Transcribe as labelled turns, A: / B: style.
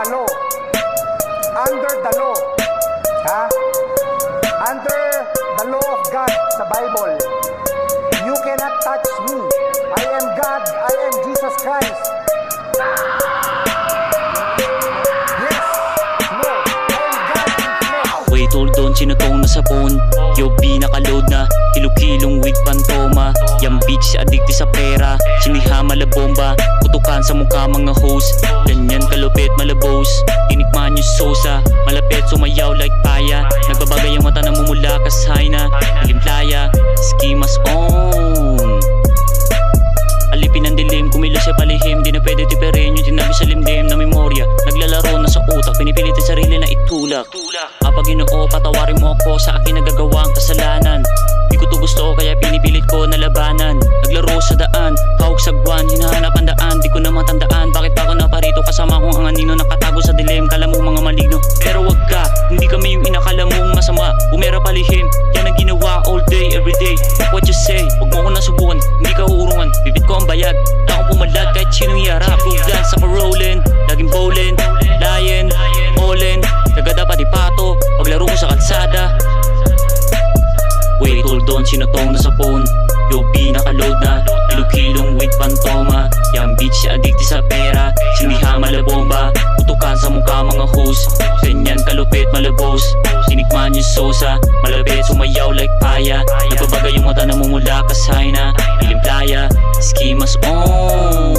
A: the law. Under the law. Ha? Under the law of God sa Bible. You cannot touch me. I am God. I am Jesus Christ. Yes. No. I am God in flesh.
B: Wait, hold on, sinutong na sa phone. Yo, pinaka-load na, kilo-kilong with pantoma. Yang bitch, addicti sa pera. Siniha malabomba, putukan sa mukha mga host. Ganyan kalupit malabos, tinikman yung sosa. Malapit sumayaw like paya. Nagbabagay ang mata na mumula kasay na ilimplaya, skimas on. Alipin ang dilim, kumilos sa palihim. Di na pwede tiperin yung tinabi sa limdim na memorya. Naglalaro na sa utak, pinipilit ang sarili na itulak. Kapag Ginoo, patawarin mo ako sa akin nagagawang kasalanan. Di ko to gusto kaya pinipilit ko na labanan. Naglaro sa daan, hawak sa buwan, hinahanap ang daan. Di ko na matandaan, bakit pa ako naparito kasama kong ang anino nakatago sa dilim. Kala mo mga maligno, pero wag ka. Hindi kami yung inakala mong masama. Bumera palihim, yan ang ginawa all day, everyday. What you say, wag mo ako nasubukan, hindi ka uurungan. Bibit ko ang bayag, na akong pumalag kahit sinong yarap. Prove dance sa parolin, laging bowling, lying, all-in. Nagada pa di pato, paglaro ko sa kalsada. Wait, hold on, sinutong na sa phone. Yo, pinaka-load na, kilo-kilong with pantoma. Yang bitch, addicti sa pera. Siniha malabomba, putukan sa mukha mga host. Ganyan kalupit malabos, tinikman yung sosa. Malapit sumayaw like paya. Nagbabagay yung mata na mumula kasay na ilimplaya, skimas on.